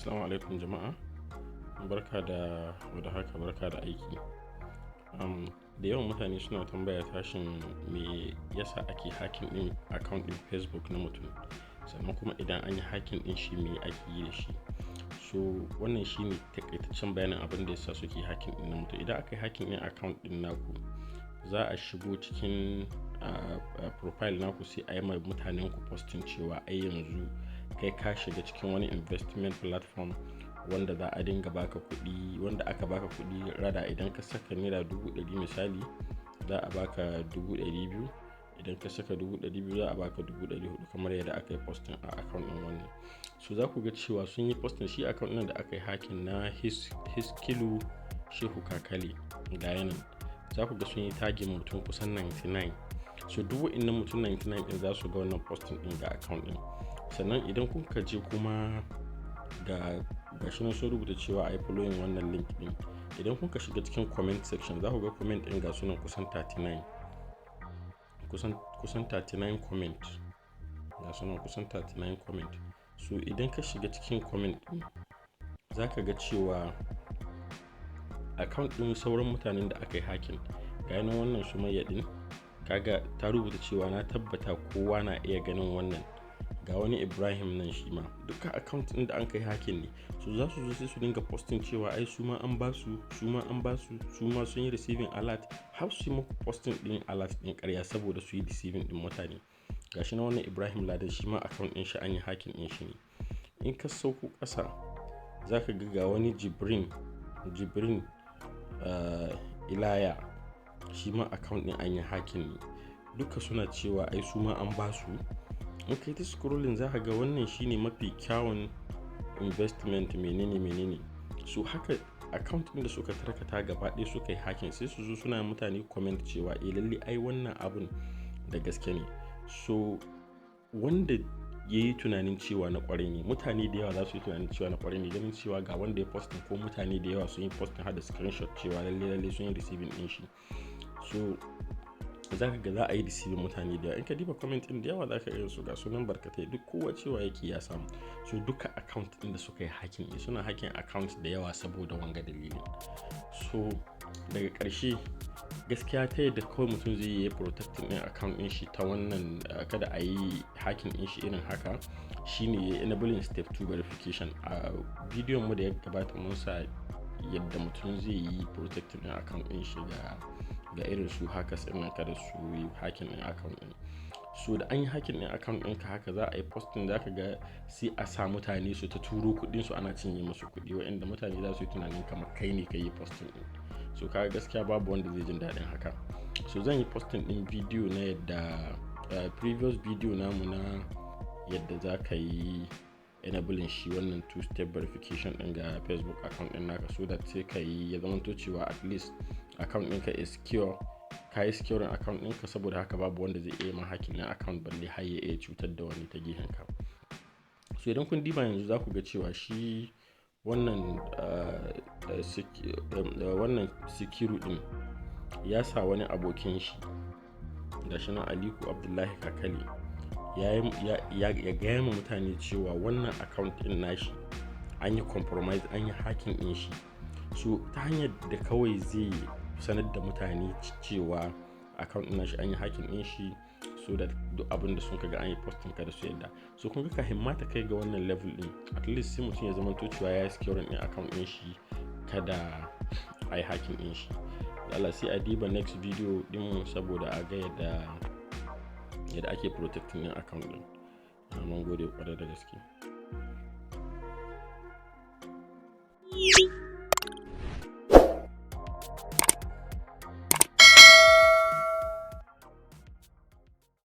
Assalamu alaikum jama'a, barka da haka, barka da aiki. Da yawan mutane suna tambaya tashin me yasa ake hacking din account din Facebook na mutum, sannan kuma idan an yi hacking din shi me ake yi da shi. So wannan shine takaitaccen bayanin abin da yasa suke hacking din na mutum. Idan aka yi hacking din account din naku, za a shigo cikin profile naku sai a yi ma mutanen ku posting cewa ai yanzu kai ka shiga cikin wani investment platform wanda za a dinga baka kuɗi, wanda aka baka kuɗi rada idan ka saka naira 100 misali za a baka 200, idan ka saka 200 za a baka 400 kamar yadda aka yi posting a account din wannan. So za ku ga cewa sun yi posting shi account din da aka yi hacking na Hiskilu Shehu Kakale ga yanan. Za ku ga sun yi tagging mutum kusan 99. So duk wa'innan mutum 99 din za su ga wannan posting din ga account din. Sannan idan kun je kuma ga shi nan sun rubuta cewa ai following wannan link din, idan kun shiga cikin comment section za ku ga comment din ga sunan kusan 39 comment, ga sunan kusan 39 comment. So idan ka shiga cikin comment din za ka ga cewa account din sauran mutanen da aka yi hacking ga yanan wannan Sumayya din kaga ta rubuta cewa na tabbata kowa na iya ganin wannan. Ga wani Ibrahim nan shi ma duka account din da an kai hacking ne. So za su zo sai su dinga posting cewa ai su ma an ba su, su ma sun yi receiving alert, har su yi muku posting din alert din ƙarya saboda su yi deceiving din mutane. Ga shi na wannan Ibrahim Ladan shi ma account din shi an yi hacking din shi ne. In ka sauko ƙasa za ka ga wani Jibrin Ilaya shi ma account din an yi hacking ne. Duka suna cewa ai su ma an ba su. In kai ta scrolling za ka ga wannan shine mafi kyawun investment menene. So haka account din da suka tarkata gaba ɗaya suka yi hacking sai su zo suna mutane comment cewa lalle ai wannan abun da gaske ne. So wanda ya yi tunanin cewa na ƙwarai ne, mutane da yawa za su yi tunanin cewa na ƙwarai ne, ganin cewa ga wanda ya posting ko mutane da yawa sun yi posting har da screenshot cewa lalle sun yi receiving din shi. So za ka ga za a yi deceiving mutane da yawa. In ka diba comment din da yawa za ka ga su ga sunan barkatai duk kowa cewa yake ya samu. So duka account din da suka yi hacking ne suna hacking account da yawa saboda wanga dalilin. So daga ƙarshe gaskiya ta yadda kawai mutum zai yi protecting din account din shi ta wannan kada a yi hacking din shi irin haka shine enabling step 2 verification. A bidiyon mu da ya gabata mun sa yadda mutum zai yi protecting din account din shi ga irin su hackers din nan kada su yi hacking din account din. So da an yi hacking din account din ka haka za a yi posting, za ka ga sai a sa mutane su ta turo kuɗin su ana cinye musu kuɗi wa'anda mutane za su yi tunanin kamar kai ne ka yi posting din. So kaga gaskiya babu wanda zai jin daɗin haka. So zan yi posting din bidiyo na yadda previous video namu na yadda za ka yi enabling shi wannan 2-step verification din ga Facebook account din naka, so that sai ka yi ya zama cewa at least account ɗinka is secure, ka yi securing account ɗinka saboda haka babu wanda zai iya ma hacking na account balle har ya iya cutar da wani ta gehen ka. So idan kun diba yanzu za ku ga cewa shi wannan Sikiru din ya sa wani abokin shi da shi na Aliko Abdullahi Kakale ya gaya ma mutane cewa wannan account din nashi an yi compromise, an yi hacking din shi. So ta hanyar da kawai zai sanar da mutane cewa account din nashi an yi hacking din shi, so that duk abin da sun kaga an yi posting kada su yadda. So kun ga kafin ma ta kai ga wannan level din at least sai mutum ya zama cewa ya yi securing din account din shi kada a yi hacking din shi. Allah sai a diba next video din mu saboda a ga yadda ake protecting din account din. Mun gode kwarai da gaske.